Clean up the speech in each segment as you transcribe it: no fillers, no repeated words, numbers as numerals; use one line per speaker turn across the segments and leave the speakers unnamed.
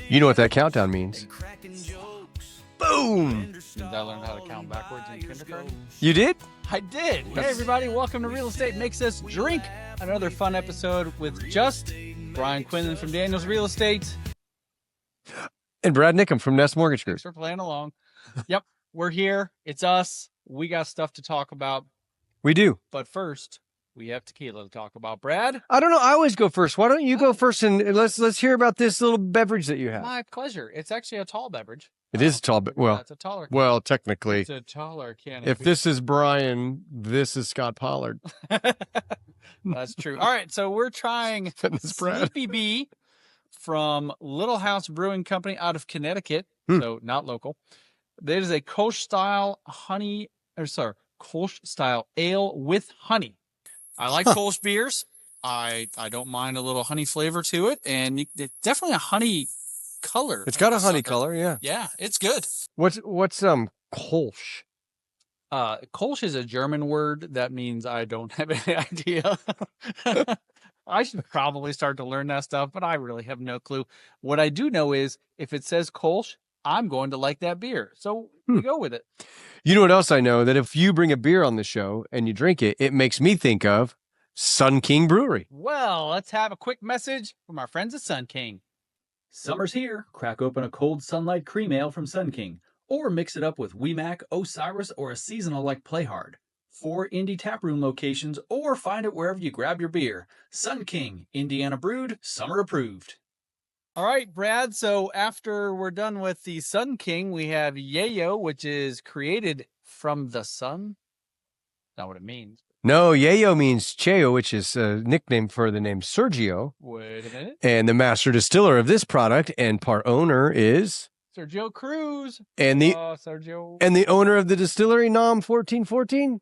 You know what that countdown means. Boom!
Means I learned how to count backwards in kindergarten.
You did?
I did. Hey, everybody. Welcome to Real Estate Makes Us Drink. Another fun episode with just Brian Quinlan from Daniels Real Estate.
And Brad Nickham from Nest Mortgage Group.
Thanks for playing along. Yep, we're here. It's us. We got stuff to talk about.
We do.
But first, we have tequila to talk about. Brad?
I don't know. I always go first. Why don't you go first and let's hear about this little beverage that you have.
My pleasure. It's actually a tall beverage.
It is a tall, well,
it's a taller.
Well, technically,
it's a taller canopy.
if this is Brian, this is Scott Pollard.
That's true. All right, so we're trying Sleepy Bee from Little House Brewing Company out of Connecticut, so not local. That is a Kolsch style Kolsch style ale with honey. I like Kolsch beers. I don't mind a little honey flavor to it, and it's definitely a honey color.
It's got a honey color, yeah.
Yeah, it's good.
What's Kolsch?
Kolsch is a German word that means I don't have any idea. I should probably start to learn that stuff, but I really have no clue. What I do know is if it says Kolsch, I'm going to like that beer. So we go with it.
You know what else I know? That if you bring a beer on the show and you drink it, it makes me think of Sun King Brewery.
Well, let's have a quick message from our friends at Sun King.
Summer's here. Crack open a cold sunlight cream ale from Sun King, or mix it up with Weemac, Osiris, or a seasonal like Play Hard. 4 indie taproom locations, or find it wherever you grab your beer. Sun King, Indiana brewed, summer approved.
All right, Brad. So after we're done with the Sun King, we have Yayo, which is created from the sun. Not what it means.
No, Yayo means Cheo, which is a nickname for the name Sergio.
Wait a minute.
And the master distiller of this product and part owner is
Sergio Cruz.
And the
Sergio.
And the owner of the distillery, Nom 1414.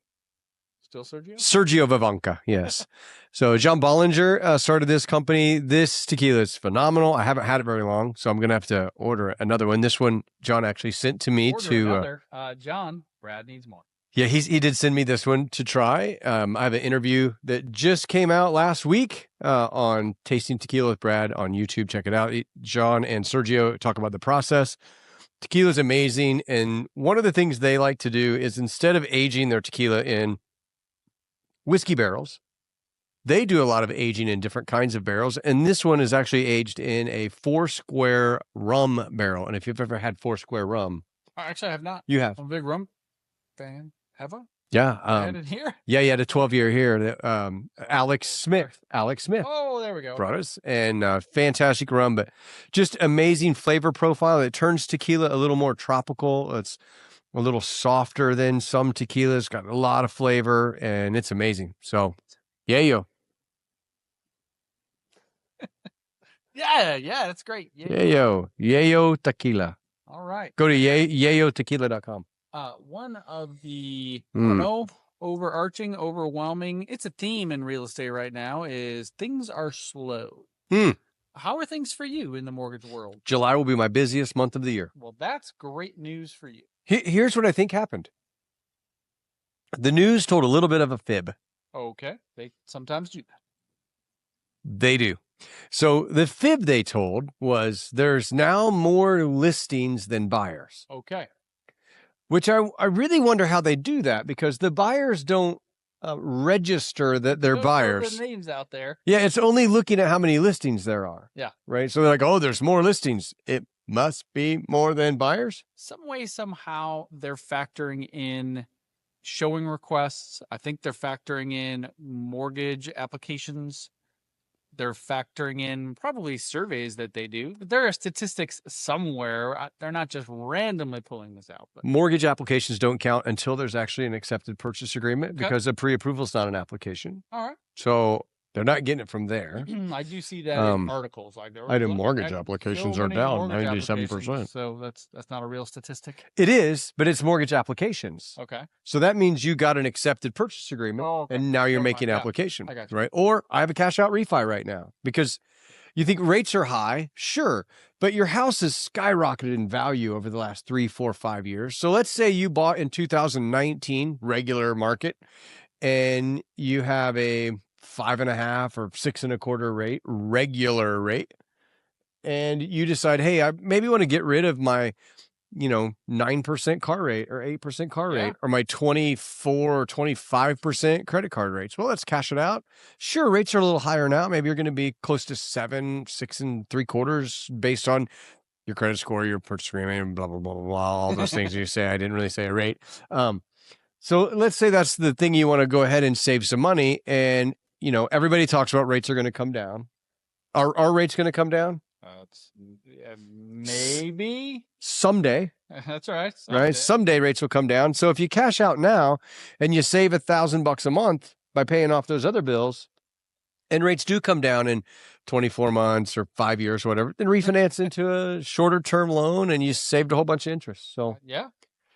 Still Sergio?
Sergio Vivanca, yes. So John Bollinger started this company. This tequila is phenomenal. I haven't had it very long, so I'm going to have to order another one. This one, John actually sent to me
John, Brad needs more.
Yeah, he did send me this one to try. I have an interview that just came out last week on Tasting Tequila with Brad on YouTube. Check it out. John and Sergio talk about the process. Tequila is amazing, and one of the things they like to do is instead of aging their tequila in whiskey barrels, they do a lot of aging in different kinds of barrels, and this one is actually aged in a 4-square rum barrel. And if you've ever had 4-square rum,
actually, I have not.
You have.
I'm a big rum fan. Have I?
Yeah.
Had it here?
Yeah, you had a 12-year here. Alex Smith.
Oh, there we go.
Brought us. And fantastic rum, but just amazing flavor profile. It turns tequila a little more tropical. It's a little softer than some tequilas. Got a lot of flavor, and it's amazing. So, yayo.
Yeah, that's great.
Yayo tequila.
All right.
Go to yayotequila.com.
One of the, I don't know, overwhelming, it's a theme in real estate right now, is things are slow. How are things for you in the mortgage world?
July will be my busiest month of the year.
Well, that's great news for you.
Here's what I think happened. The news told a little bit of a fib.
Okay. They sometimes do that.
They do. So the fib they told was there's now more listings than buyers.
Okay.
Which I really wonder how they do that, because the buyers don't register that they're buyers.
The names out there.
Yeah, it's only looking at how many listings there are.
Yeah.
Right? So they're like, oh, there's more listings. It must be more than buyers?
Some way, somehow, they're factoring in showing requests. I think they're factoring in mortgage applications. They're factoring in probably surveys that they do. But there are statistics somewhere. They're not just randomly pulling this out. But
mortgage applications don't count until there's actually an accepted purchase agreement, because a pre-approval is not an application.
All right.
So they're not getting it from there.
I do see that in articles. Like
item mortgage applications are down 97%.
So that's not a real statistic.
It is, but it's mortgage applications.
Okay.
So that means you got an accepted purchase agreement, and now you're making an application.
I got you.
Right? Or I have a cash out refi right now, because you think rates are high, sure, but your house has skyrocketed in value over the last 3, 4, 5 years. So let's say you bought in 2019, regular market, and you have a 5.5 or 6.25 rate, regular rate. and you decide, hey, I maybe want to get rid of my 9% car rate or 8% car rate or my 24 or 25% credit card rates. Well, let's cash it out. Sure, rates are a little higher now. Maybe you're going to be close to 7, 6.75 based on your credit score, your purchase agreement, blah, blah, blah, blah, blah, all those things you say. I didn't really say a rate. So let's say that's the thing you want to go ahead and save some money. And, everybody talks about rates are going to come down. Are rates going to come down?
Maybe
someday.
That's right.
Right. Someday rates will come down. So if you cash out now and you save $1,000 a month by paying off those other bills, and rates do come down in 24 months or 5 years or whatever, then refinance into a shorter term loan and you saved a whole bunch of interest. So
yeah.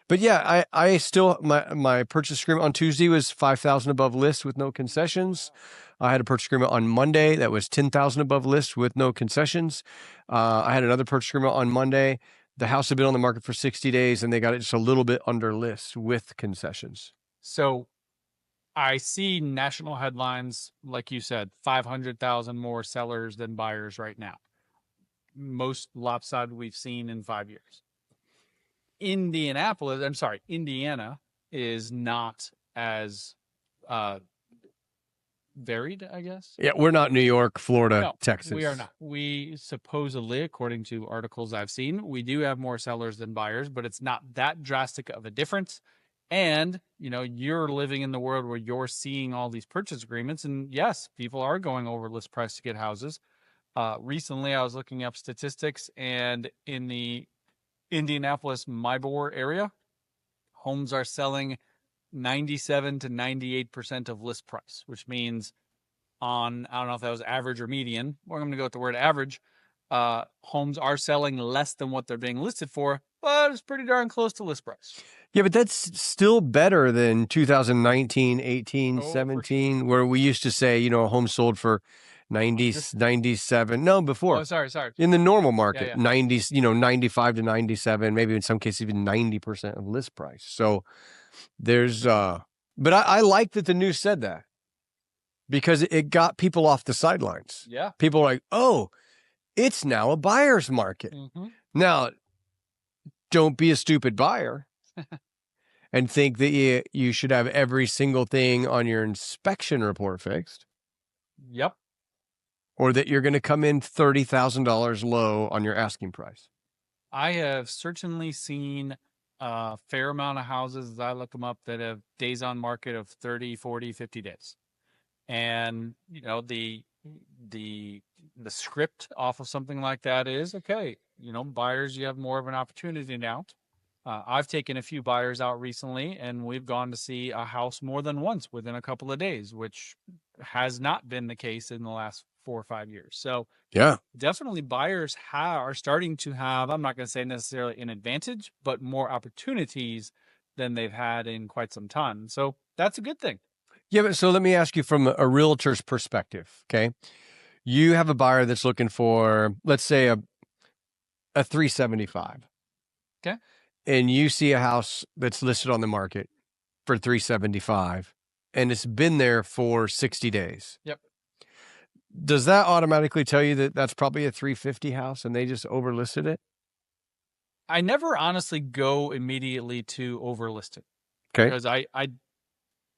But yeah, I still, my purchase agreement on Tuesday was 5,000 above list with no concessions. I had a purchase agreement on Monday that was 10,000 above list with no concessions. I had another purchase agreement on Monday. The house had been on the market for 60 days and they got it just a little bit under list with concessions.
So I see national headlines, like you said, 500,000 more sellers than buyers right now. Most lopsided we've seen in 5 years. Indiana is not as varied, I guess.
Yeah, we're not New York, Florida,
no,
Texas.
We are not. We supposedly, according to articles I've seen, we do have more sellers than buyers, but it's not that drastic of a difference. And, you're living in the world where you're seeing all these purchase agreements. And yes, people are going over list price to get houses. Recently, I was looking up statistics, and in the Indianapolis, Mybor area, homes are selling 97 to 98% of list price, which means I don't know if that was average or median, or I'm going to go with the word average, homes are selling less than what they're being listed for, but it's pretty darn close to list price.
Yeah, but that's still better than 2019, 18, 17, sure. Where we used to say, a home sold for 90, 97. No, before.
Oh, sorry.
In the normal market, 90, 95 to 97, maybe in some cases even 90% of list price. So there's, but I like that the news said that because it got people off the sidelines.
Yeah.
People are like, oh, it's now a buyer's market.
Mm-hmm.
Now, don't be a stupid buyer and think that you should have every single thing on your inspection report fixed.
Yep.
Or that you're going to come in $30,000 low on your asking price.
I have certainly seen a fair amount of houses, as I look them up, that have days on market of 30, 40, 50 days. And, the script off of something like that is, okay, buyers, you have more of an opportunity now. I've taken a few buyers out recently, and we've gone to see a house more than once within a couple of days, which has not been the case in the last 4 or 5 years. So
yeah,
definitely buyers are starting to have, I'm not going to say necessarily an advantage, but more opportunities than they've had in quite some time. So that's a good thing.
Yeah, but so let me ask you from a realtor's perspective, okay? You have a buyer that's looking for, let's say, a 375.
Okay.
And you see a house that's listed on the market for 375, and it's been there for 60 days.
Yep.
Does that automatically tell you that that's probably a 350 house and they just overlisted it?
I never honestly go immediately to overlist it.
Okay.
Because I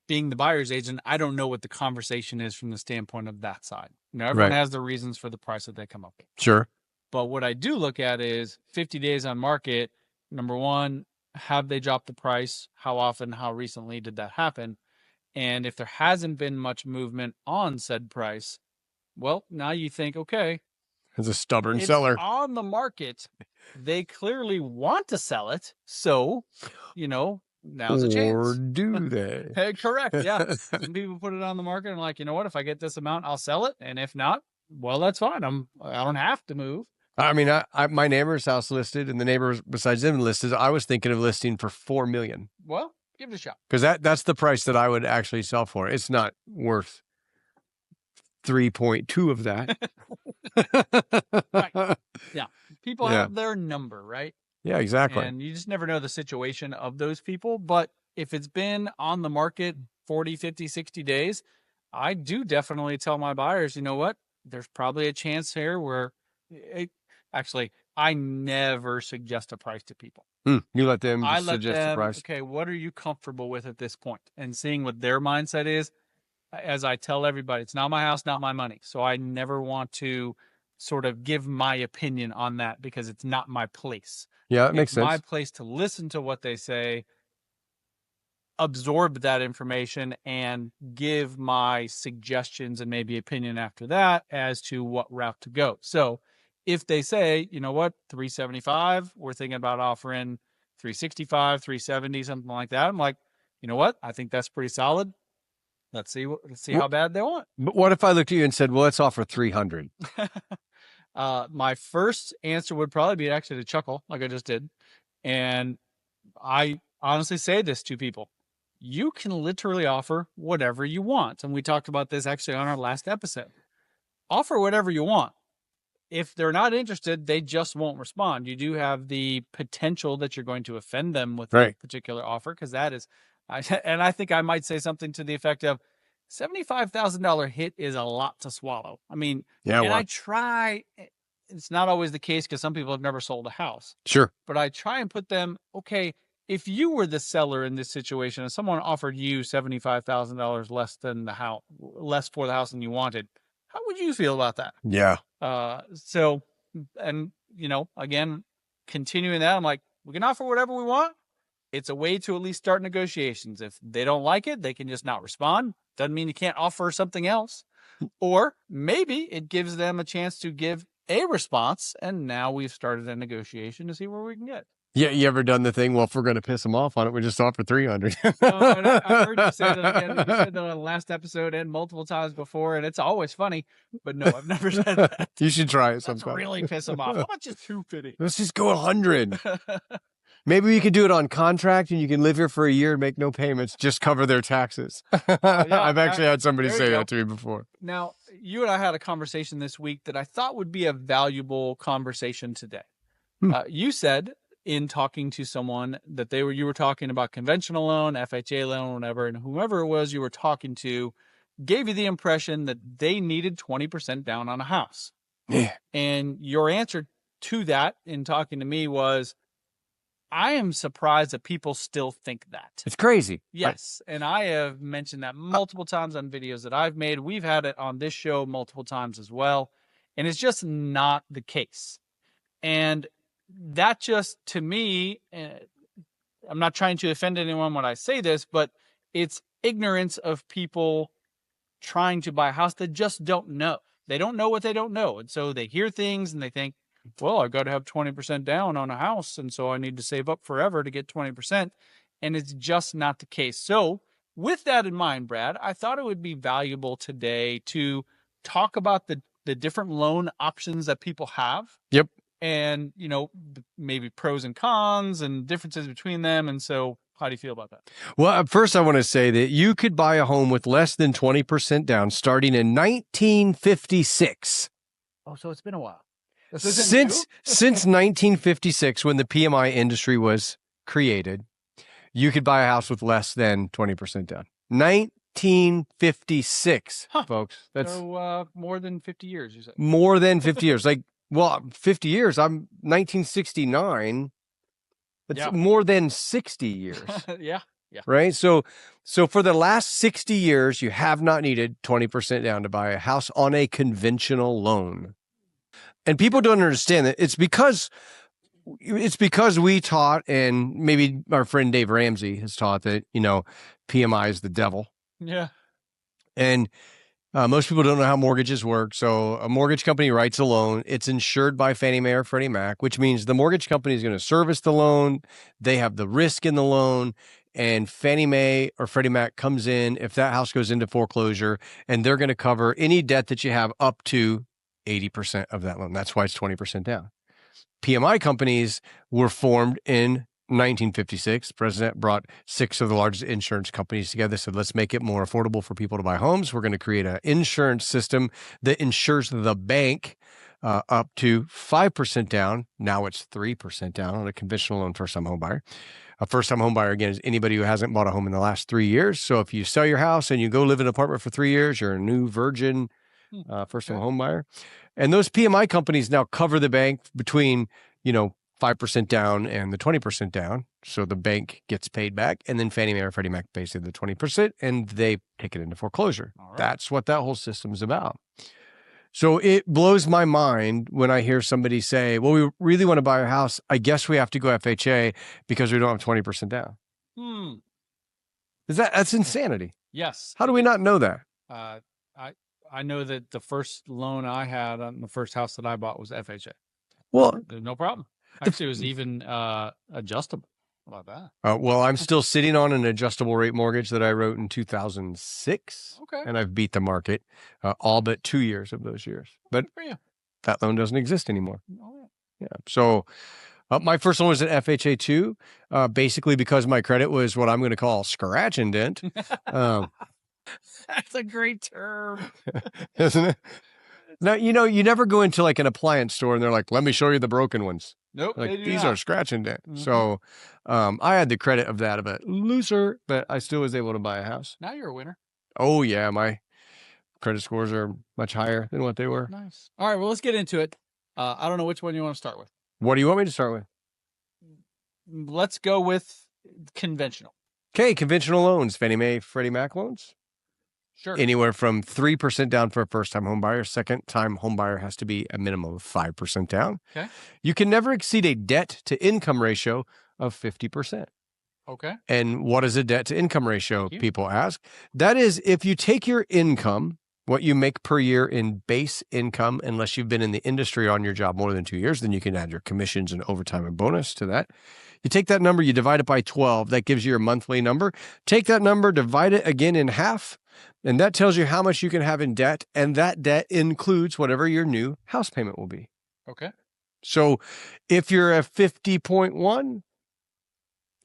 being the buyer's agent, I don't know what the conversation is from the standpoint of that side. Everyone has their reasons for the price that they come up with.
Sure.
But what I do look at is 50 days on market. Number one, have they dropped the price? How often, how recently did that happen? And if there hasn't been much movement on said price, well, now you think, okay,
as a stubborn seller
on the market, they clearly want to sell it. So, now's a chance.
Or do they?
Hey, correct. Yeah. Some people put it on the market and like, you know what? If I get this amount, I'll sell it. And if not, well, that's fine. I don't have to move.
I mean, my neighbor's house listed, and the neighbors besides them listed. I was thinking of listing for $4 million.
Well, give it a shot.
Because that's the price that I would actually sell for. It's not worth 3.2 of that.
Right. Yeah. People have their number, right?
Yeah, exactly.
And you just never know the situation of those people. But if it's been on the market 40, 50, 60 days, I do definitely tell my buyers, you know what? There's probably a chance here where Actually, I never suggest a price to people.
You let them
I
just
let
suggest the
them,
price.
okay, what are you comfortable with at this point? And seeing what their mindset is, as I tell everybody, it's not my house, not my money. So I never want to sort of give my opinion on that because it's not my place.
Yeah, it makes
It's my
sense.
place to listen to what they say, absorb that information, and give my suggestions and maybe opinion after that as to what route to go. So if they say, you know what, 375, we're thinking about offering 365, 370, something like that. I'm like, you know what? I think that's pretty solid. Let's see how bad they want.
But what if I looked at you and said, well, let's offer 300?
My first answer would probably be actually to chuckle like I just did. And I honestly say this to people. You can literally offer whatever you want. And we talked about this actually on our last episode. Offer whatever you want. If they're not interested, they just won't respond. You do have the potential that you're going to offend them with a particular offer, because that is, and I think I might say something to the effect of, $75,000 hit is a lot to swallow. I mean, I try, it's not always the case because some people have never sold a house.
Sure.
But I try and put them, okay, if you were the seller in this situation and someone offered you $75,000 less than the house, less for the house than you wanted, how would you feel about that?
Yeah.
So, and again, continuing that, I'm like, we can offer whatever we want. It's a way to at least start negotiations. If they don't like it, they can just not respond. Doesn't mean you can't offer something else. Or maybe it gives them a chance to give a response, and now we've started a negotiation to see where we can get.
Yeah, you ever done the thing, well, if we're going to piss them off on it, we just offer 300.
And I heard you say that again. You said that on the last episode and multiple times before, and it's always funny. But no, I've never said that.
You should try it sometime.
Let's really piss them off. How about just 250?
Let's just go 100. Maybe we could do it on contract and you can live here for a year and make no payments, just cover their taxes. I've actually had somebody say that to me before.
Now, you and I had a conversation this week that I thought would be a valuable conversation today. You said in talking to someone that you were talking about conventional loan, FHA loan, whatever, and whoever it was you were talking to gave you the impression that they needed 20% down on a house.
Yeah.
And your answer to that in talking to me was, I am surprised that people still think that.
It's crazy.
Yes. And I have mentioned that multiple times on videos that I've made. We've had it on this show multiple times as well. And it's just not the case. And that just, to me, I'm not trying to offend anyone when I say this, but it's ignorance of people trying to buy a house that just don't know. They don't know what they don't know. And so they hear things and they think, well, I've got to have 20% down on a house, and so I need to save up forever to get 20%. And it's just not the case. So with that in mind, Brad, I thought it would be valuable today to talk about the different loan options that people have.
Yep.
And, maybe pros and cons and differences between them. And so how do you feel about that?
Well, first I want to say that you could buy a home with less than 20% down starting in 1956.
Oh, so it's been a while.
Since 1956, when the PMI industry was created, you could buy a house with less than 20% down. 1956, folks. That's
more than 50 years, you said.
More than 50 years. 50 years. I'm 1969. That's more than 60 years.
Yeah.
Right? So for the last 60 years, you have not needed 20% down to buy a house on a conventional loan. And people don't understand that it's because we taught, and maybe our friend Dave Ramsey has taught that, PMI is the devil.
Yeah.
And most people don't know how mortgages work. So a mortgage company writes a loan. It's insured by Fannie Mae or Freddie Mac, which means the mortgage company is going to service the loan. They have the risk in the loan. And Fannie Mae or Freddie Mac comes in if that house goes into foreclosure, and they're going to cover any debt that you have up to 80% of that loan. That's why it's 20% down. PMI companies were formed in 1956. The president brought 6 of the largest insurance companies together, said, let's make it more affordable for people to buy homes. We're going to create an insurance system that insures the bank up to 5% down. Now it's 3% down on a conventional loan first-time home buyer. A first-time home buyer, again, is anybody who hasn't bought a home in the last 3 years. So if you sell your house and you go live in an apartment for 3 years, you're a new virgin first-time home buyer. And those PMI companies now cover the bank between, 5% down and the 20% down. So the bank gets paid back, and then Fannie Mae or Freddie Mac pays the 20%, and they take it into foreclosure.
All right.
That's what that whole system is about. So it blows my mind when I hear somebody say, well, we really want to buy a house. I guess we have to go FHA because we don't have 20% down. That's insanity.
Yes.
How do we not know that?
I know that the first loan I had on the first house that I bought was FHA.
Well,
There's no problem. Actually, it was even adjustable. How about
that? Well, I'm still sitting on an adjustable rate mortgage that I wrote in 2006.
Okay.
And I've beat the market all but 2 years of those years. But
for you.
That loan doesn't exist anymore.
Oh,
yeah. So my first loan was an FHA too, basically because my credit was what I'm going to call scratch and dent.
That's a great term.
Isn't it? Now, you never go into like an appliance store and they're like, let me show you the broken ones.
Nope.
Like these are scratch and dent. So I had the credit of that a bit looser, but I still was able to buy a house.
Now you're a winner.
Oh, yeah. My credit scores are much higher than what they were.
Nice. All right. Well, let's get into it. I don't know which one you want to start with.
What do you want me to start with?
Let's go with conventional.
Okay. Conventional loans, Fannie Mae, Freddie Mac loans.
Sure.
Anywhere from 3% down for a first-time home buyer. Second-time home buyer has to be a minimum of 5% down.
Okay.
You can never exceed a debt-to-income ratio of 50%.
Okay.
And what is a debt-to-income ratio, people ask? That is, if you take your income, what you make per year in base income, unless you've been in the industry on your job more than 2 years, then you can add your commissions and overtime and bonus to that. You take that number, you divide it by 12. That gives you your monthly number. Take that number, divide it again in half, and that tells you how much you can have in debt, and that debt includes whatever your new house payment will be.
Okay.
So if you're a 50.1,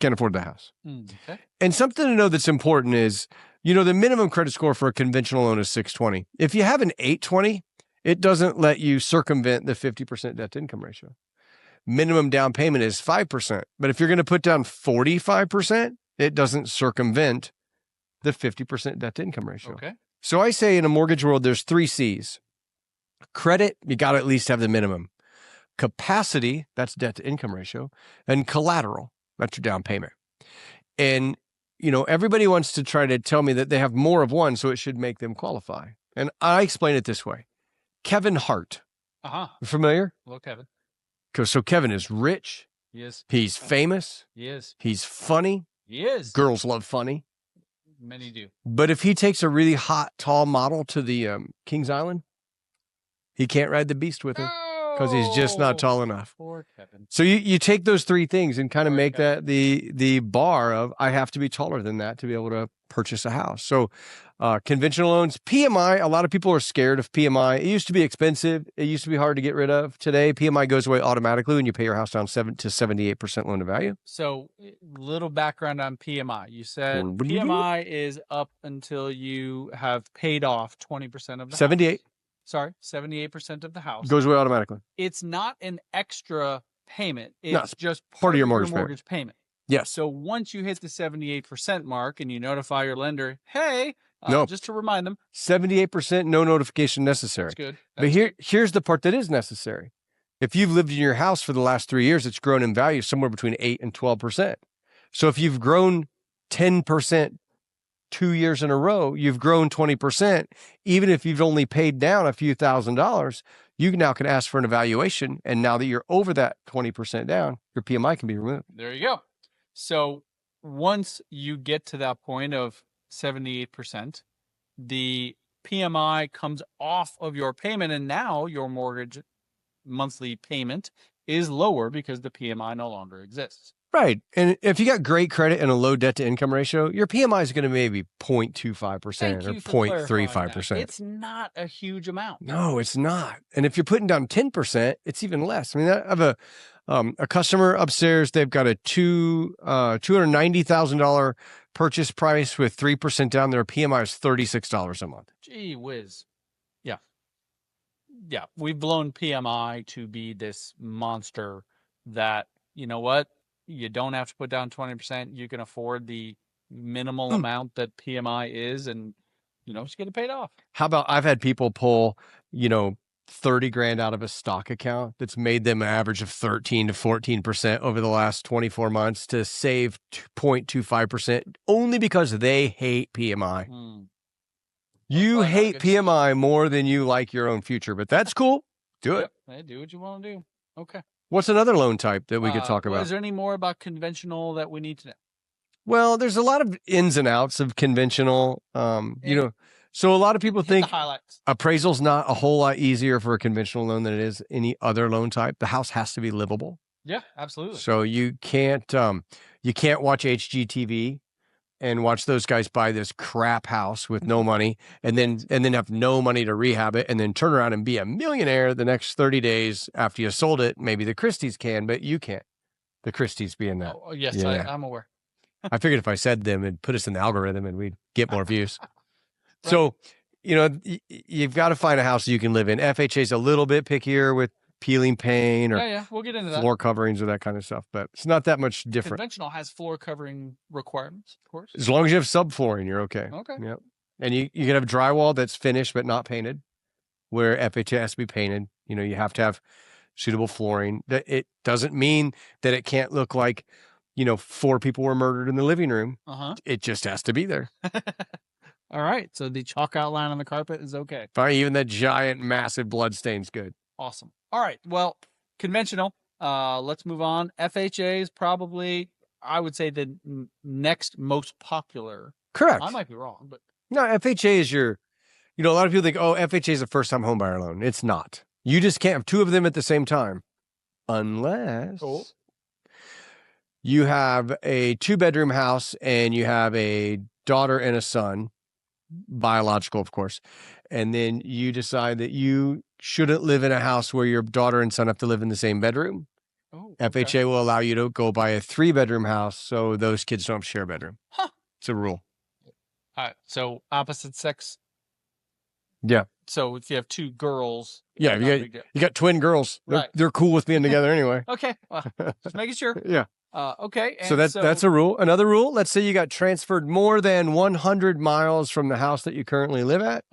can't afford the house.
Okay.
And something to know that's important is, the minimum credit score for a conventional loan is 620. If you have an 820, it doesn't let you circumvent the 50% debt to income ratio. Minimum down payment is 5%. But if you're going to put down 45%, it doesn't circumvent the 50% debt to income ratio.
Okay.
So I say in a mortgage world, there's 3 C's. Credit, you got to at least have the minimum. Capacity, that's debt to income ratio. And collateral, that's your down payment. And, everybody wants to try to tell me that they have more of one, so it should make them qualify. And I explain it this way. Kevin Hart.
Uh-huh.
Familiar?
Hello, Kevin.
So Kevin is rich.
He is.
He's famous.
He is.
He's funny.
He is.
Girls love funny.
Many do.
But if he takes a really hot, tall model to the Kings Island, he can't ride the beast with her because he's just not tall enough.
Poor Kevin.
So you take those 3 things and kind of make that the bar of, I have to be taller than that to be able to purchase a house. So conventional loans, PMI, a lot of people are scared of PMI. It used to be expensive. It used to be hard to get rid of. Today, PMI goes away automatically when you pay your house down 7 to 78% loan to value.
So little background on PMI. You said PMI is up until you have paid off 20% of the
78.
house. Sorry, 78% of the house.
Goes away automatically.
It's not an extra payment. It's just
part of your mortgage
payment.
Yes.
So once you hit the 78% mark and you notify your lender, hey, just to remind them.
78%, no notification necessary.
That's good.
But here's the part that is necessary. If you've lived in your house for the last 3 years, it's grown in value somewhere between 8 and 12%. So if you've grown 10% 2 years in a row, you've grown 20%. Even if you've only paid down a few $1,000s, you now can ask for an evaluation. And now that you're over that 20% down, your PMI can be removed.
There you go. So once you get to that point of 78%, the PMI comes off of your payment, and now your mortgage monthly payment is lower because the PMI no longer exists.
Right. And if you got great credit and a low debt to income ratio, your PMI is going to maybe 0.25% or 0.35%.
It's not a huge amount.
No, it's not. And if you're putting down 10%, it's even less. I mean, I have a customer upstairs. They've got a $290,000 purchase price with 3% down. Their PMI is $36 a month.
Gee whiz. Yeah. Yeah. We've blown PMI to be this monster that, you know what? You don't have to put down 20%. You can afford the minimal amount that PMI is and, just get it paid off.
How about I've had people pull, 30 grand out of a stock account that's made them an average of 13 to 14% over the last 24 months to save 0.25% only because they hate PMI. You hate PMI more than you like your own future, but that's cool. Do it.
Hey, do what you want to do. Okay.
What's another loan type that we could talk about?
Is there any more about conventional that we need to know?
Well, there's a lot of ins and outs of conventional, so a lot of people think appraisal's not a whole lot easier for a conventional loan than it is any other loan type. The house has to be livable.
Yeah, absolutely.
So you can't watch HGTV and watch those guys buy this crap house with no money and then have no money to rehab it and then turn around and be a millionaire the next 30 days after you sold it. Maybe the Christies can, but you can't. The Christies being that.
Oh, yes, yeah. I'm aware.
I figured if I said them, it'd put us in the algorithm and we'd get more views. Right. So, you've got to find a house you can live in. FHA is a little bit pickier with peeling paint or
we'll get into that.
Floor coverings or that kind of stuff, but it's not that much different.
Conventional has floor covering requirements, of course.
As long as you have subflooring, you're okay.
Okay.
Yep. And you can have drywall that's finished but not painted, where FHA has to be painted. You have to have suitable flooring. It doesn't mean that it can't look like 4 people were murdered in the living room. It just has to be there.
All right. So the chalk outline on the carpet is okay.
Fine. Even that giant, massive blood stain's good.
Awesome. All right. Well, conventional. Let's move on. FHA is probably, I would say, the next most popular.
Correct.
I might be wrong, but.
No, FHA is a lot of people think, FHA is a first-time home buyer loan. It's not. You just can't have 2 of them at the same time. Unless... you have a 2-bedroom house and you have a daughter and a son, biological, of course. And then you decide that you shouldn't live in a house where your daughter and son have to live in the same bedroom. FHA will allow you to go buy a 3-bedroom house so those kids don't share a bedroom. It's a rule.
All right. So opposite sex.
Yeah.
So if you have 2 girls.
Yeah. You got twin girls. They're cool with being together anyway.
Okay. Well, just making sure.
Yeah.
Okay.
So that's a rule. Another rule, let's say you got transferred more than 100 miles from the house that you currently live at,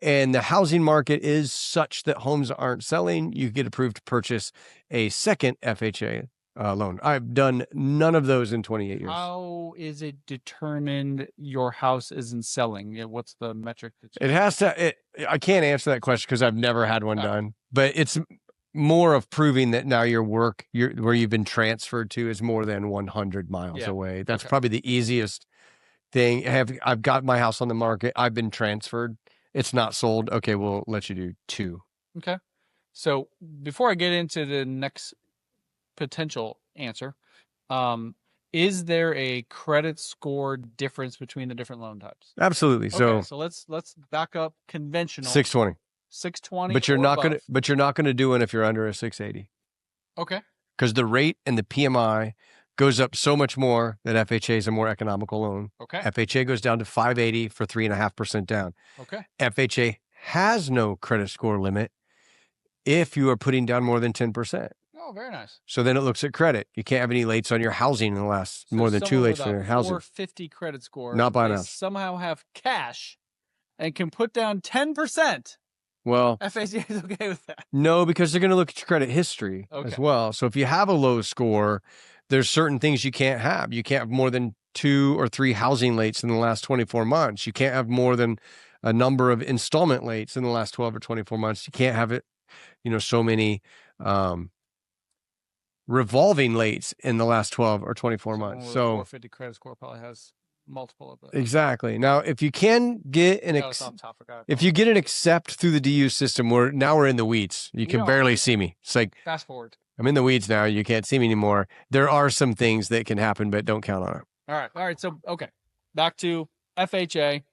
and the housing market is such that homes aren't selling, you get approved to purchase a second FHA loan. I've done none of those in 28 years.
How is it determined your house isn't selling? What's the metric?
It has to, I can't answer that question because I've never had one done, but it's more of proving that now where you've been transferred to is more than 100 miles away. That's probably the easiest thing. I've got my house on the market. I've been transferred. It's not sold. Okay, we'll let you do 2.
Okay. So before I get into the next potential answer, is there a credit score difference between the different loan types?
Absolutely.
Okay, so let's back up. Conventional
620.
620.
But you're not gonna do it if you're under a 680.
Okay.
Because the rate and the PMI goes up so much more that FHA is a more economical loan.
Okay.
FHA goes down to 580 for 3.5% down.
Okay.
FHA has no credit score limit if you are putting down more than 10%.
Oh, very nice.
So then it looks at credit. You can't have any lates on your housing in the last more than 2 lates on your housing.
450 credit score.
Not buying us.
Somehow have cash and can put down 10%.
Well,
FHA is okay with that.
No, because they're going to look at your credit history as well. So if you have a low score, there's certain things you can't have. You can't have more than 2 or 3 housing lates in the last 24 months. You can't have more than a number of installment lates in the last 12 or 24 months. You can't have it, so many revolving lates in the last 12 or 24 months. So
450 credit score probably has multiple of those.
Exactly. Now, if you can get if you get an accept through the DU system, we're in the weeds. You can barely see me. It's like
fast forward.
I'm in the weeds now. You can't see me anymore. There are some things that can happen, but don't count on it.
All right. So back to FHA.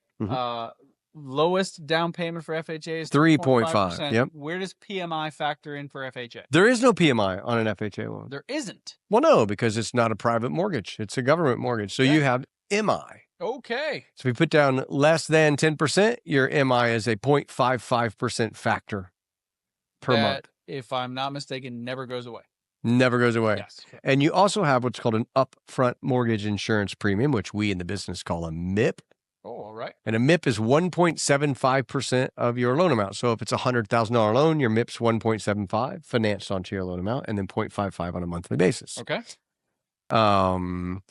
Lowest down payment for FHA is
3.5. Yep.
Where does PMI factor in for FHA?
There is no PMI on an FHA loan.
There isn't.
Well, no, because it's not a private mortgage. It's a government mortgage. So you have MI.
Okay.
So if you put down less than 10%, your MI is a 0.55% factor per month.
If I'm not mistaken, never goes away.
Never goes away.
Yes. Okay.
And you also have what's called an upfront mortgage insurance premium, which we in the business call a MIP.
Oh, all right.
And a MIP is 1.75% of your loan amount. So if it's a $100,000 loan, your MIP's 1.75 financed onto your loan amount, and then 0.55 on a monthly basis.
Okay.
You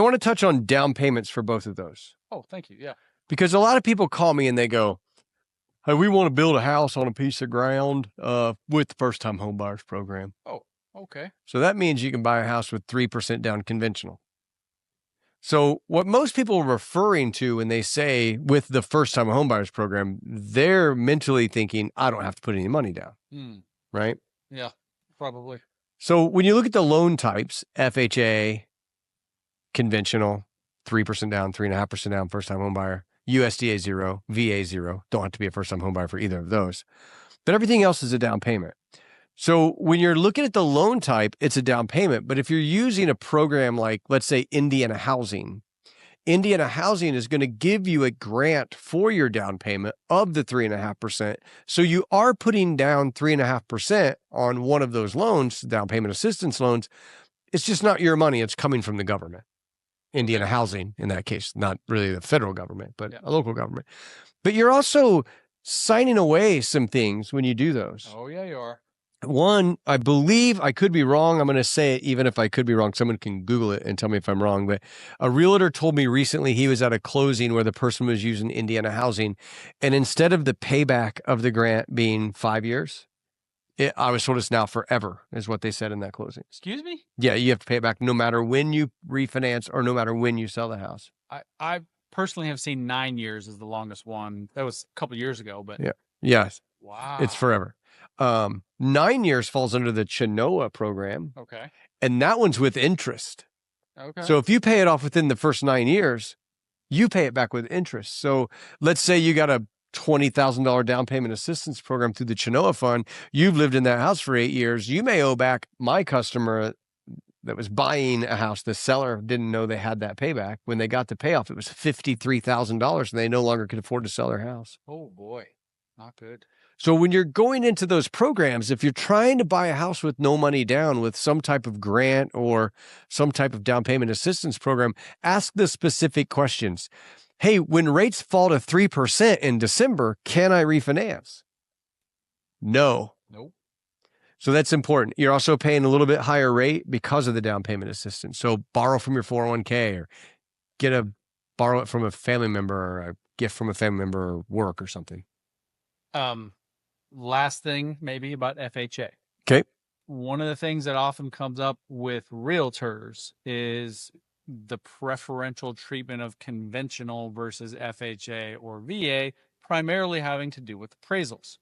want to touch on down payments for both of those.
Oh, thank you. Yeah.
Because a lot of people call me and they go, hey, we want to build a house on a piece of ground with the first-time home buyers program.
Oh, okay.
So that means you can buy a house with 3% down conventional. So what most people are referring to when they say with the first-time home buyers program, they're mentally thinking, I don't have to put any money down, right?
Yeah, probably.
So when you look at the loan types, FHA, conventional, 3% down, 3.5% down, first-time home buyer, USDA 0, VA 0. Don't have to be a first-time home buyer for either of those. But everything else is a down payment. So when you're looking at the loan type, it's a down payment. But if you're using a program like, let's say, Indiana Housing is going to give you a grant for your down payment of the 3.5%. So you are putting down 3.5% on one of those loans, down payment assistance loans. It's just not your money. It's coming from the government. Indiana Housing, in that case, not really the federal government, but a local government. But you're also signing away some things when you do those.
Oh, yeah, you are.
One, I believe, I could be wrong. I'm going to say it even if I could be wrong. Someone can Google it and tell me if I'm wrong. But a realtor told me recently he was at a closing where the person was using Indiana Housing. And instead of the payback of the grant being 5 years, I was told it's now forever, is what they said in that closing.
Excuse me?
Yeah, you have to pay it back no matter when you refinance or no matter when you sell the house.
I personally have seen 9 years as the longest one. That was a couple of years ago, but
Yes.
Wow.
It's forever. 9 years falls under the Chinoa program.
Okay.
And that one's with interest.
Okay.
So if you pay it off within the first 9 years, you pay it back with interest. So let's say you got a $20,000 down payment assistance program through the Chinoa fund. You've lived in that house for 8 years. You may owe back my customer that was buying a house. The seller didn't know they had that payback. When they got the payoff, it was $53,000 and they no longer could afford to sell their house.
Oh boy, not good.
So when you're going into those programs, if you're trying to buy a house with no money down with some type of grant or some type of down payment assistance program, ask the specific questions. Hey, when rates fall to 3% in December, can I refinance? No.
Nope.
So that's important. You're also paying a little bit higher rate because of the down payment assistance. So borrow from your 401k or borrow it from a family member or a gift from a family member or work or something.
Last thing maybe about FHA.
Okay.
One of the things that often comes up with realtors is the preferential treatment of conventional versus FHA or VA, primarily having to do with appraisals.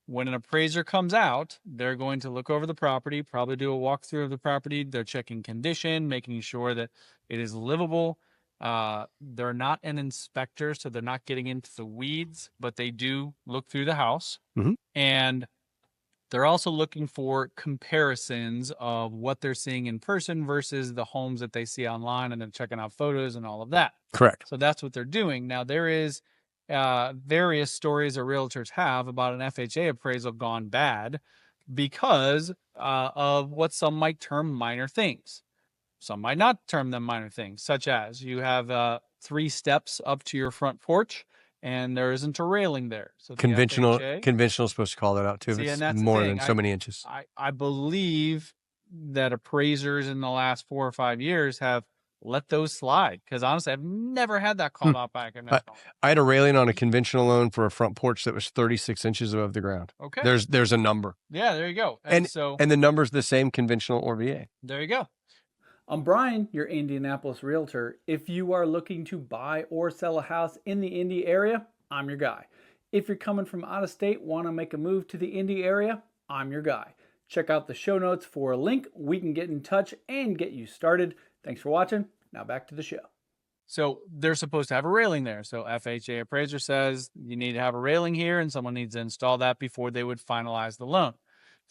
When an appraiser comes out, they're going to look over the property, probably do a walkthrough of the property. They're checking condition, making sure that it is livable. They're not an inspector, so they're not getting into the weeds, but they do look through the house.
Mm-hmm.
And they're also looking for comparisons of what they're seeing in person versus the homes that they see online, and then checking out photos and all of that.
Correct.
So that's what they're doing. Now, there is various stories that realtors have about an FHA appraisal gone bad because of what some might term minor things. Some might not term them minor things, such as you have 3 steps up to your front porch and there isn't a railing there. So
conventional is supposed to call that out too.
See,
it's
and
more than so many inches.
I believe that appraisers in the last 4 or 5 years have let those slide, because honestly, I've never had that called out back in that.
I had a railing on a conventional loan for a front porch that was 36 inches above the ground.
Okay.
There's a number.
Yeah, there you go.
And the number's the same, conventional or VA.
There you go.
I'm Brian, your Indianapolis realtor. If you are looking to buy or sell a house in the Indy area, I'm your guy. If you're coming from out of state, want to make a move to the Indy area, I'm your guy. Check out the show notes for a link. We can get in touch and get you started. Thanks for watching. Now back to the show.
So they're supposed to have a railing there. So FHA appraiser says you need to have a railing here, and someone needs to install that before they would finalize the loan.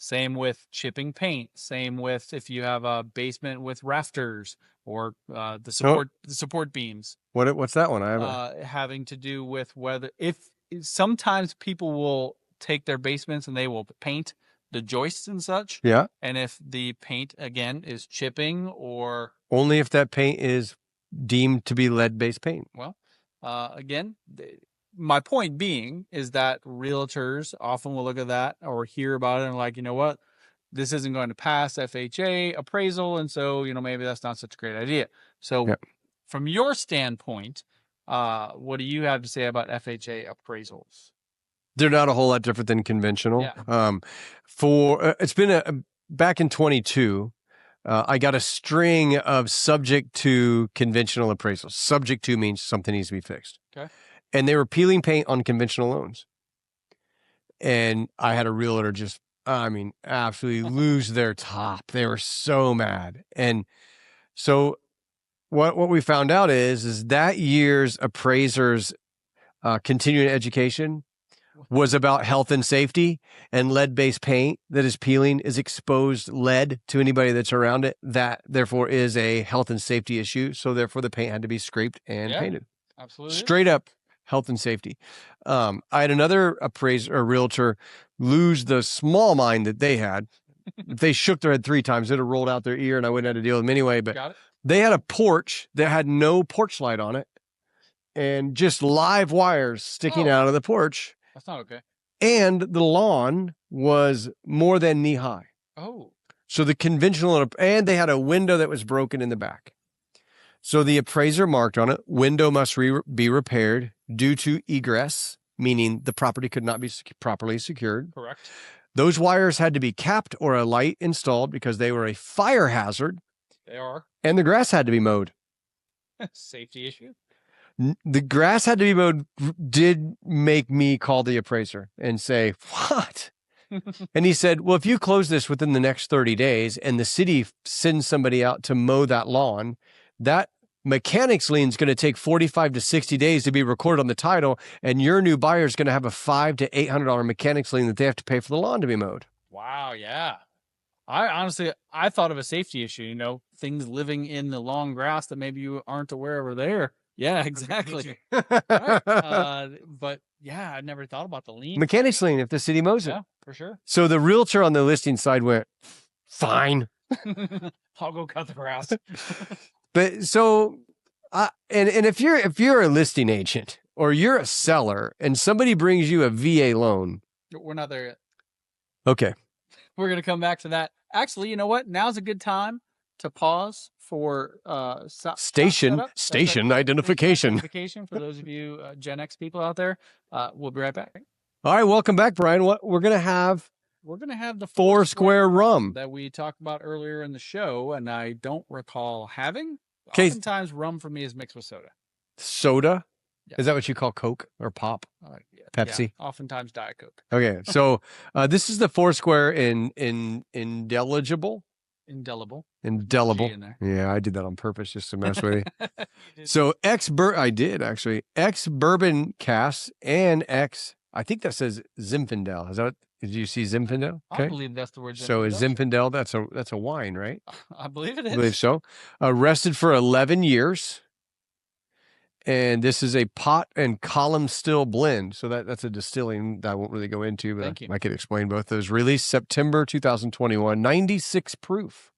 Same with chipping paint. Same with if you have a basement with rafters or the support beams.
What's that one? I haven't.
Having to do with whether sometimes people will take their basements and they will paint the joists and such.
Yeah.
And if the paint again is chipping or
only if that paint is deemed to be lead-based paint.
Well, Again, my point being is that realtors often will look at that or hear about it and like, you know what, this isn't going to pass FHA appraisal. And so, maybe that's not such a great idea. So from your standpoint, what do you have to say about FHA appraisals?
They're not a whole lot different than conventional.
Yeah.
It's been back in 22, I got a string of subject to conventional appraisals. Subject to means something needs to be fixed.
Okay.
And they were peeling paint on conventional loans. And I had a realtor just, absolutely lose their top. They were so mad. And so what we found out is that year's appraisers continuing education was about health and safety, and lead-based paint that is peeling is exposed lead to anybody that's around it. That therefore is a health and safety issue. So therefore the paint had to be scraped and painted.
Absolutely.
Straight up health and safety. I had another appraiser or realtor lose the small mind that they had. If they shook their head 3 times, it'd have rolled out their ear and I wouldn't have to deal with them anyway. But they had a porch that had no porch light on it and just live wires sticking out of the porch.
That's not okay.
And the lawn was more than knee high.
Oh.
So the conventional, and they had a window that was broken in the back. So the appraiser marked on it, window must be repaired due to egress, meaning the property could not be properly secured.
Correct.
Those wires had to be capped or a light installed because they were a fire hazard.
They are.
And the grass had to be mowed.
Safety issue.
The grass had to be mowed did make me call the appraiser and say, what? And he said, well, if you close this within the next 30 days and the city sends somebody out to mow that lawn, that mechanics lien is going to take 45 to 60 days to be recorded on the title. And your new buyer is going to have a $500 to $800 mechanics lien that they have to pay for the lawn to be mowed.
Wow. Yeah. I thought of a safety issue, things living in the long grass that maybe you aren't aware of are there. Yeah, exactly. Right. But yeah, I never thought about the lien.
Mechanics lien if the city mows it.
Yeah, for sure.
So the realtor on the listing side went, fine.
I'll go cut the grass.
But so, and if you're a listing agent or you're a seller and somebody brings you a VA loan.
We're not there yet.
Okay.
We're going to come back to that. Actually, you know what? Now's a good time to pause for
station identification
for those of you Gen X people out there. We'll be right back.
All right, welcome back, Brian. What we're gonna have
the
four square rum
that we talked about earlier in the show, and I don't recall having. Oftentimes, rum for me is mixed with soda.
Soda?
Yeah.
Is that what you call Coke or pop? Pepsi?
Yeah, oftentimes Diet Coke.
Okay, so this is the 4 square in indelible. Indelible. Yeah, I did that on purpose just to mess with you. So I did actually. Bourbon cask and I think that says Zinfandel. Is that what, did you see Zinfandel?
Okay. I believe that's the word Zinfandel.
So is Zinfandel, that's a wine, right?
I believe it is.
I believe so. Arrested for 11 years. And this is a pot and column still blend. So that's a distilling that I won't really go into, but I could explain both those. Released September 2021, 96 proof.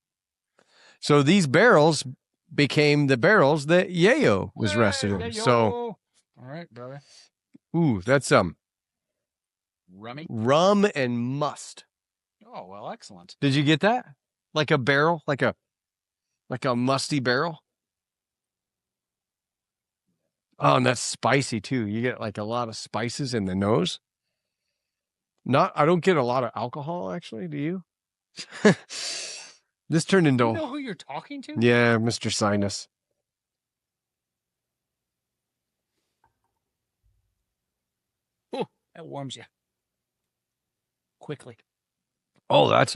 So these barrels became the barrels that Yayo was arrested in.
Yayo.
So,
all right, brother.
Ooh, that's
rummy,
rum and must.
Oh, well, excellent.
Did you get that? Like a barrel, like a musty barrel. Oh, and that's spicy too. You get like a lot of spices in the nose. I don't get a lot of alcohol actually. Do you? This turned into.
You know who you're talking to?
Yeah, Mr. Sinus.
Ooh, that warms you quickly.
Oh, that's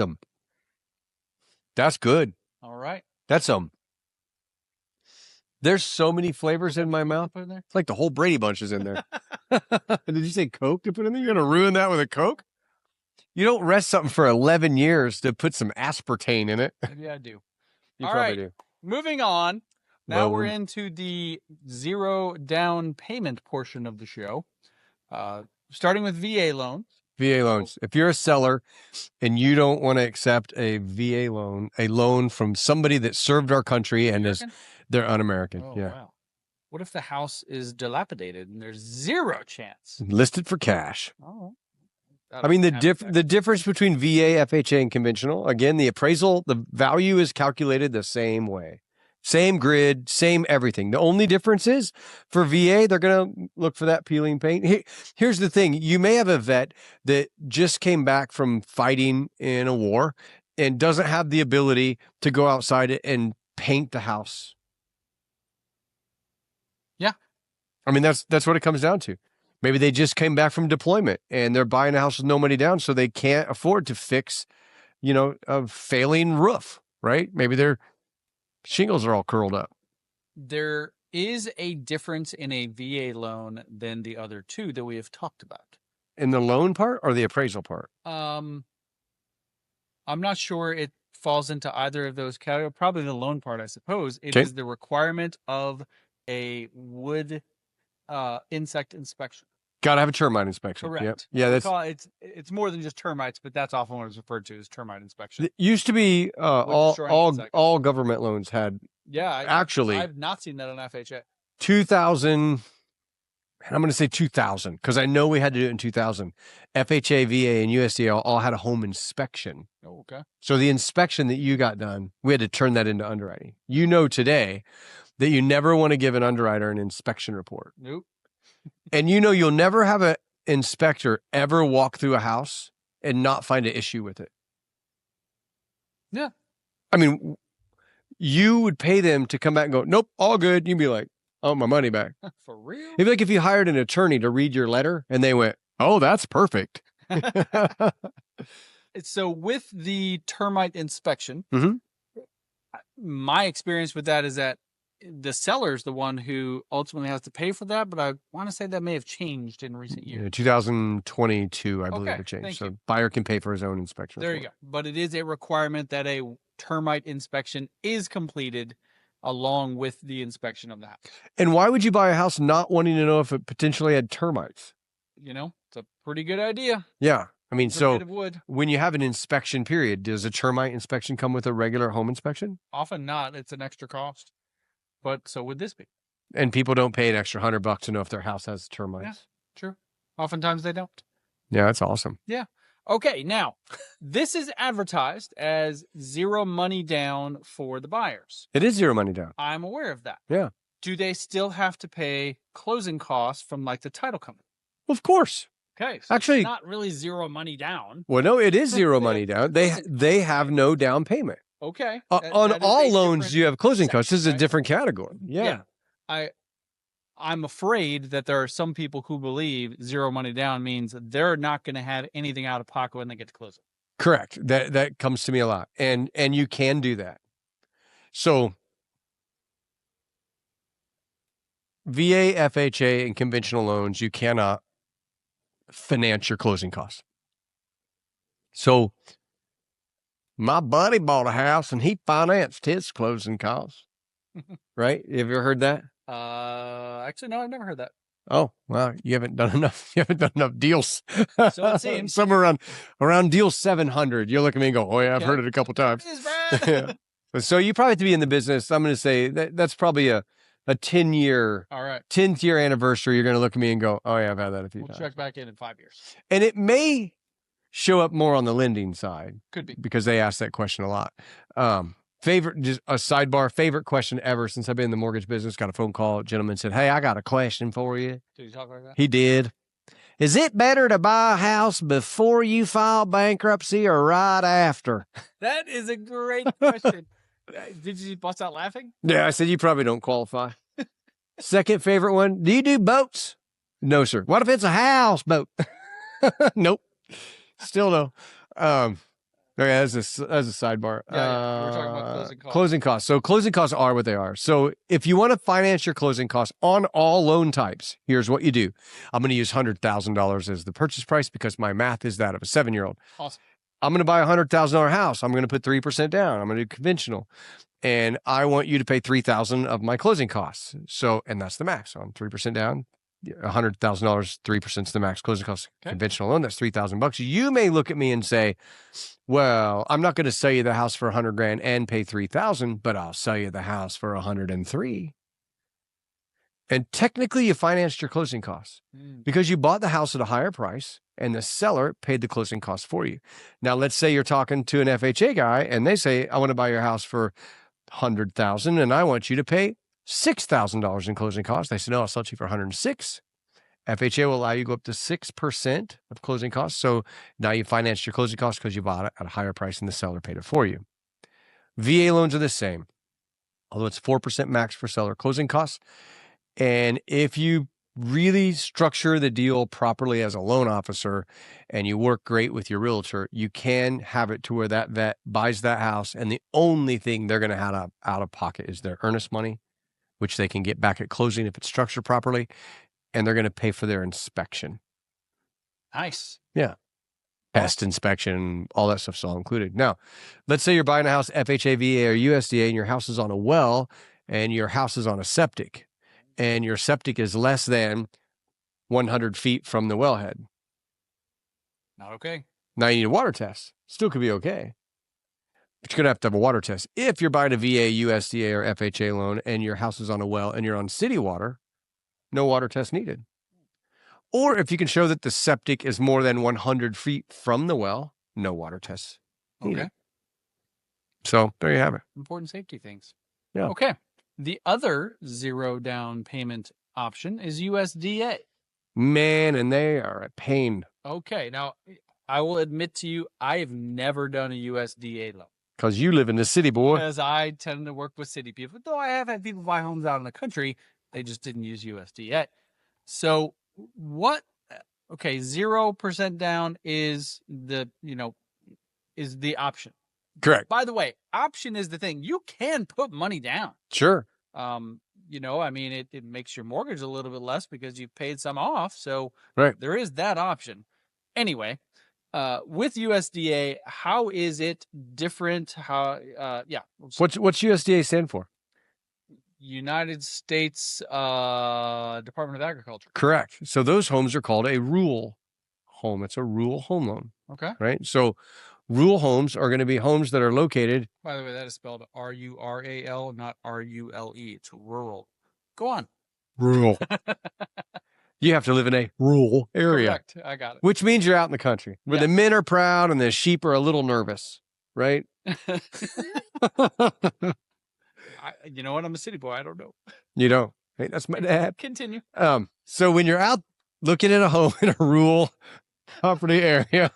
good.
All right.
That's There's so many flavors in my mouth. It's like the whole Brady Bunch is in there. Did you say Coke to put in there? You're going to ruin that with a Coke? You don't rest something for 11 years to put some aspartame in it.
Maybe I do.
You probably do.
Moving on. Now we're into the 0 down payment portion of the show. Starting with VA loans.
VA loans. If you're a seller and you don't want to accept a VA loan, a loan from somebody that served our country and they're un-American.
Oh,
yeah.
Wow. What if the house is dilapidated and there's zero chance?
Listed for cash.
Oh.
I mean, the difference between VA, FHA, and conventional, again, the appraisal, the value is calculated the same way. Same grid, same everything. The only difference is for VA, they're going to look for that peeling paint. Here's the thing. You may have a vet that just came back from fighting in a war and doesn't have the ability to go outside and paint the house.
Yeah.
I mean, that's what it comes down to. Maybe they just came back from deployment and they're buying a house with no money down, so they can't afford to fix, a failing roof, right? Maybe their shingles are all curled up.
There is a difference in a VA loan than the other two that we have talked about.
In the loan part or the appraisal part?
I'm not sure it falls into either of those categories. Probably the loan part, I suppose. It is the requirement of a wood insect inspection.
Got to have a termite inspection.
Correct.
Yep. Yeah,
it's more than just termites, but that's often what it's referred to as termite inspection.
It used to be all government loans had.
Yeah,
actually,
I've not seen that on FHA.
2000. I'm going to say 2000 because I know we had to do it in 2000. FHA, VA, and USDA all had a home inspection.
Oh, okay. So
the inspection that you got done, we had to turn that into underwriting. You know today that you never want to give an underwriter an inspection report.
Nope.
And you'll never have an inspector ever walk through a house and not find an issue with it.
Yeah.
I mean, you would pay them to come back and go, nope, all good. You'd be like, oh, my money back.
For real?
It'd be like if you hired an attorney to read your letter and they went, oh, that's perfect.
So with the termite inspection,
mm-hmm.
my experience with that is that the seller's the one who ultimately has to pay for that, but I want to say that may have changed in recent years.
2022, I believe it changed. So buyer can pay for his own inspection.
There you go. But it is a requirement that a termite inspection is completed along with the inspection of the house.
And why would you buy a house not wanting to know if it potentially had termites?
It's a pretty good idea.
Yeah. I mean, so
wood.
When you have an inspection period, does a termite inspection come with a regular home inspection?
Often not. It's an extra cost. But so would this be.
And people don't pay an extra $100 to know if their house has termites.
Yeah, true. Oftentimes they don't.
Yeah, that's awesome.
Yeah. Okay, now, this is advertised as zero money down for the buyers.
It is zero money down.
I'm aware of that.
Yeah.
Do they still have to pay closing costs from the title company?
Well, of course.
Okay. So actually, it's not really zero money down.
Well, no, it is zero money down. They have no down payment.
Okay.
On all loans, you have closing costs. This is a different category. Yeah.
I'm afraid that there are some people who believe zero money down means they're not going to have anything out of pocket when they get to closing.
Correct. That comes to me a lot. And you can do that. So VA, FHA, and conventional loans, you cannot finance your closing costs. So my buddy bought a house and he financed his closing costs. Right? Have you ever heard that?
Actually, no, I've never heard that.
Oh, well, you haven't done enough. You haven't done enough deals.
So it seems.
Somewhere around deal 700. You'll look at me and go, oh yeah, I've heard it a couple times.
Yeah.
So you probably have to be in the business. I'm going to say that's probably a 10-year,
all right,
10th year anniversary. You're going to look at me and go, oh yeah, I've had that a few times.
We'll check back in 5 years.
And it may show up more on the lending side.
Could be.
Because they ask that question a lot. Just a sidebar, favorite question ever since I've been in the mortgage business. Got a phone call. A gentleman said, hey, I got a question for you.
Did he talk like that?
He did. Is it better to buy a house before you file bankruptcy or right after?
That is a great question. Did you bust out laughing?
Yeah, I said, you probably don't qualify. Second favorite one. Do you do boats? No, sir. What if it's a houseboat? Nope. Still no. Okay, as a sidebar.
Yeah, we're talking about closing costs.
Closing costs. So closing costs are what they are. So if you want to finance your closing costs on all loan types, here's what you do. I'm going to use $100,000 as the purchase price because my math is that of a 7-year-old.
Awesome.
I'm going to buy a $100,000 house. I'm going to put 3% down. I'm going to do conventional. And I want you to pay $3,000 of my closing costs. So, and that's the max. So I'm 3% down. $100,000, 3% is the max closing cost. Okay. Conventional loan, that's $3,000. You may look at me and say, well, I'm not going to sell you the house for $100,000 and pay $3,000, but I'll sell you the house for $103,000. And technically, you financed your closing costs because you bought the house at a higher price and the seller paid the closing costs for you. Now, let's say you're talking to an FHA guy and they say, I want to buy your house for $100,000 and I want you to pay $6,000 in closing costs. They say, no, I'll sell it to you for $106,000. FHA will allow you to go up to 6% of closing costs. So now you financed your closing costs because you bought it at a higher price and the seller paid it for you. VA loans are the same, although it's 4% max for seller closing costs. And if you really structure the deal properly as a loan officer and you work great with your realtor, you can have it to where that vet buys that house and the only thing they're going to have out of pocket is their earnest money, which they can get back at closing if it's structured properly, and they're going to pay for their inspection.
Nice.
Yeah. Pest inspection, all that stuff's all included. Now, let's say you're buying a house, FHA, VA, or USDA, and your house is on a well and your house is on a septic, and your septic is less than 100 feet from the wellhead.
Not okay.
Now you need a water test. Still could be okay, but you're going to have a water test. If you're buying a VA, USDA, or FHA loan and your house is on a well and you're on city water, no water test needed. Or if you can show that the septic is more than 100 feet from the well, no water tests needed.
Okay.
So there you have it.
Important safety things.
Yeah.
Okay. The other zero down payment option is USDA.
Man, and they are a pain.
Okay. Now, I will admit to you, I have never done a USDA loan.
Because you live in the city, boy.
Because I tend to work with city people. Though I have had people buy homes out in the country, they just didn't use USDA. So what, okay, 0% down is the option.
Correct.
By the way, option is the thing. You can put money down.
Sure.
It makes your mortgage a little bit less because you've paid some off. So
right.
There is that option. Anyway, with USDA, how is it different?
What's USDA stand for?
United States Department of Agriculture.
Correct. So those homes are called a rural home. It's a rural home loan.
Okay.
Right. So rural homes are going to be homes that are located.
By the way, that is spelled RURAL, not RULE. It's rural. Go on.
Rural. You have to live in a rural area.
Correct. I got it.
Which means you're out in the country where the men are proud and the sheep are a little nervous. Right.
You know what? I'm a city boy. I don't know.
You don't. Hey, that's my dad.
Continue.
So when you're out looking at a home in a rural property area,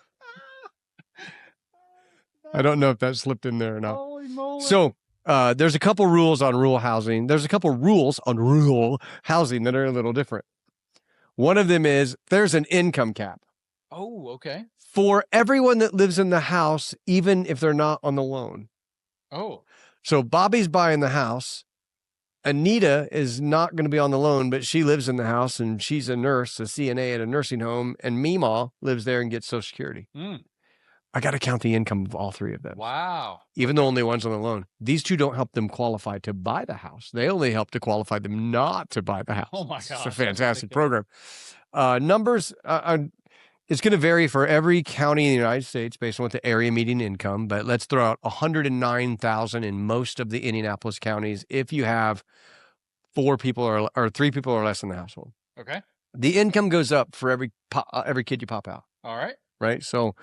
I don't know if that slipped in there or not.
Holy moly.
So there's a couple rules on rural housing. There's a couple rules on rural housing that are a little different. One of them is there's an income cap.
Oh, okay.
For everyone that lives in the house, even if they're not on the loan.
Oh.
So Bobby's buying the house. Anita is not going to be on the loan, but she lives in the house and she's a nurse, a CNA at a nursing home, and Meemaw lives there and gets Social Security. I got to count the income of all three of them.
Wow.
Even though only one's on the loan. These two don't help them qualify to buy the house. They only help to qualify them not to buy the house.
Oh my gosh.
It's a fantastic program. Numbers, it's going to vary for every county in the United States based on what the area median income, but let's throw out $109,000 in most of the Indianapolis counties if you have 4 people or 3 people or less in the household.
Okay.
The income goes up for every kid you pop out.
All right.
Right? So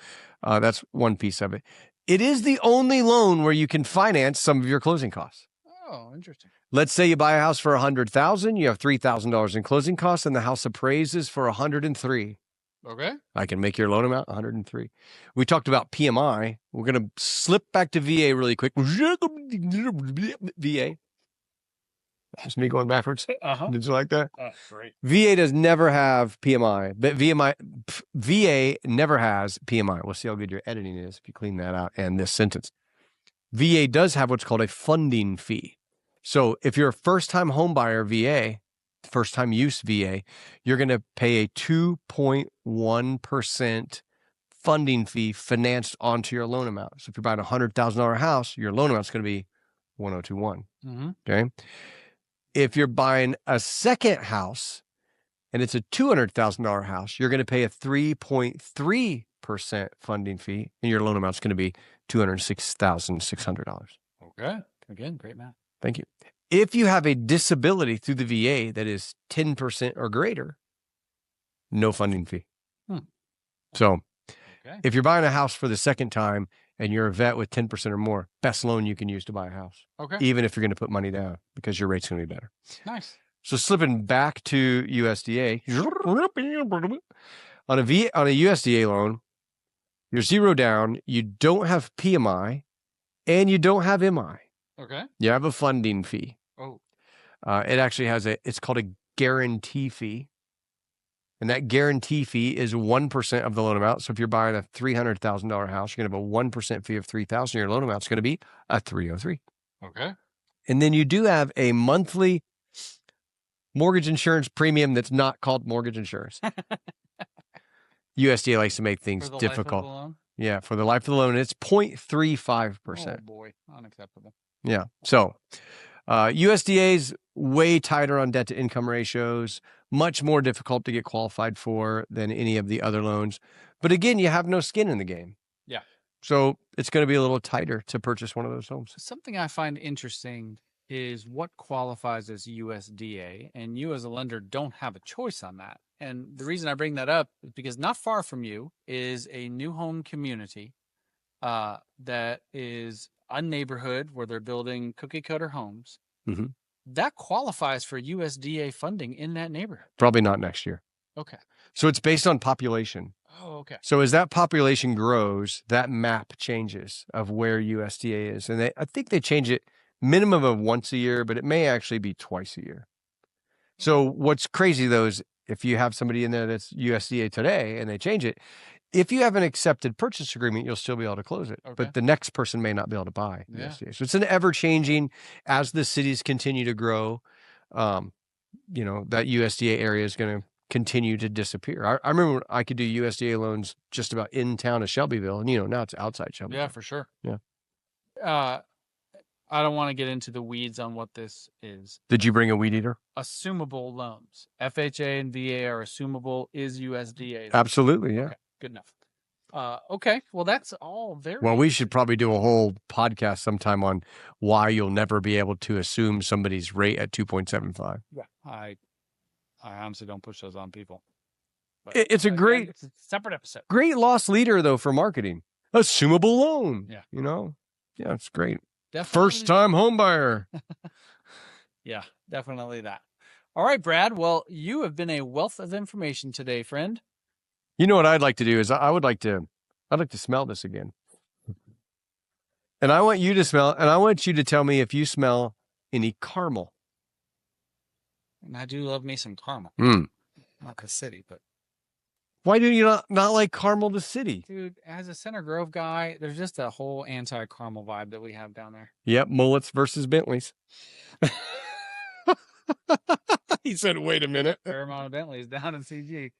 that's one piece of it. It is the only loan where you can finance some of your closing costs.
Oh, interesting.
Let's say you buy a house for $100,000, you have $3,000 in closing costs, and the house appraises for $103,000.
Okay.
I can make your loan amount $103,000. We talked about PMI. We're going to slip back to VA really quick. VA. That's me going backwards. Did you like that?
Great.
VA does never have PMI, but VA never has PMI. We'll see how good your editing is if you clean that out and this sentence. VA does have what's called a funding fee. So if you're a first-time home buyer VA, first-time use VA, you're going to pay a 2.1% funding fee financed onto your loan amount. So if you're buying a $100,000 house, your loan amount is going to be $1,021. Okay. If you're buying a second house and it's a $200,000 house, you're going to pay a 3.3% funding fee, and your loan amount is going to be $206,600.
Okay. Again, great math.
Thank you. If you have a disability through the VA that is 10% or greater, no funding fee. So if you're buying a house for the second time and you're a vet with 10% or more, best loan you can use to buy a house. Even if you're going to put money down because your rate's going to be better.
Nice.
So slipping back to USDA, on a USDA loan, you're zero down, you don't have PMI, and you don't have MI.
Okay.
You have a funding fee.
Oh.
It actually has it's called a guarantee fee. And that guarantee fee is 1% of the loan amount. So if you're buying a $300,000 house, you're going to have a 1% fee of $3,000. Your loan amount is going to be a $303,000.
Okay.
And then you do have a monthly mortgage insurance premium that's not called mortgage insurance. USDA likes to make things difficult.
Life of the loan?
Yeah, for the life of the loan, it's 0.35%.
Oh boy, unacceptable.
Yeah. So USDA's way tighter on debt to income ratios, much more difficult to get qualified for than any of the other loans. But again, you have no skin in the game.
Yeah.
So it's going to be a little tighter to purchase one of those homes.
Something I find interesting is what qualifies as USDA, and you as a lender don't have a choice on that. And the reason I bring that up is because not far from you is a new home community that is a neighborhood where they're building cookie cutter homes.
Mm-hmm.
That qualifies for USDA funding in that neighborhood.
Probably not next year.
Okay.
So it's based on population.
Oh, okay.
So as that population grows, that map changes of where USDA is. And I think they change it minimum of once a year, but it may actually be twice a year. So what's crazy, though, is if you have somebody in there that's USDA today and they change it, if you have an accepted purchase agreement, you'll still be able to close it. Okay. But the next person may not be able to buy USDA. So it's an ever-changing, as the cities continue to grow, that USDA area is going to continue to disappear. I remember I could do USDA loans just about in town of Shelbyville, and now it's outside Shelbyville.
Yeah, for sure.
Yeah.
I don't want to get into the weeds on what this is.
Did you bring a weed eater?
Assumable loans. FHA and VA are assumable. Is USDA?
Absolutely, yeah.
Okay, good enough. Okay, well, that's all very...
Well, we should probably do a whole podcast sometime on why you'll never be able to assume somebody's rate at 2.75.
Yeah, I honestly don't push those on people. But
it's a great...
It's a separate episode.
Great loss leader, though, for marketing. Assumable loan.
Yeah.
Yeah, it's great.
Definitely.
First-time home buyer.
Yeah, definitely that. All right, Brad. Well, you have been a wealth of information today, friend.
You know what I'd like to do is I'd like to smell this again. And I want you to smell, and I want you to tell me if you smell any caramel.
And I do love me some caramel. Not the city, but...
Why do you not like caramel the city?
Dude, as a Center Grove guy, there's just a whole anti-caramel vibe that we have down there.
Yep, mullets versus Bentleys. He said, wait a minute.
Fair amount of Bentleys down in CG.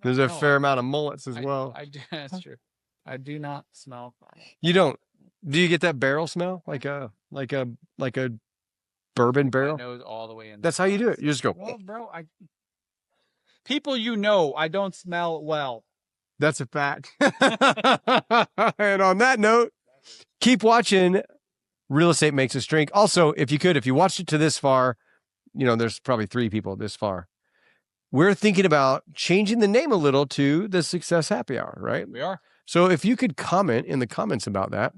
There's a fair amount of mullets as well.
That's true. I do not smell caramel.
You don't? Do you get that barrel smell? Like a bourbon barrel?
My nose all the way in.
That's how you do it. You just go.
Well, bro, people I don't smell well.
That's a fact. And on that note, keep watching Real Estate Makes Us Drink. Also, if you watched it to this far, there's probably 3 people this far. We're thinking about changing the name a little to the Success Happy Hour, right?
We are.
So if you could comment in the comments about that.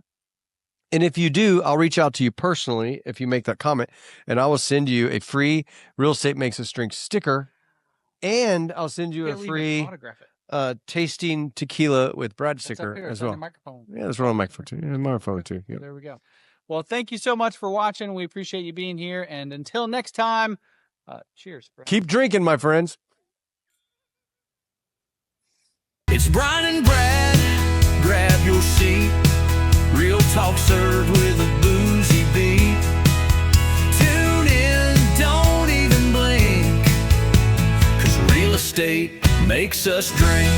And if you do, I'll reach out to you personally if you make that comment, and I will send you a free Real Estate Makes Us Drink sticker. And I'll send you a free tasting tequila with Brad sticker as well. Yeah, that's right on the microphone too. Yeah, microphone too. Yep.
There we go. Well, thank you so much for watching. We appreciate you being here. And until next time, cheers, Brad.
Keep drinking, my friends.
It's Brian and Brad. Grab your seat. Real talk served with a boozy beat. Tune in, don't even blink. Real estate makes us drink.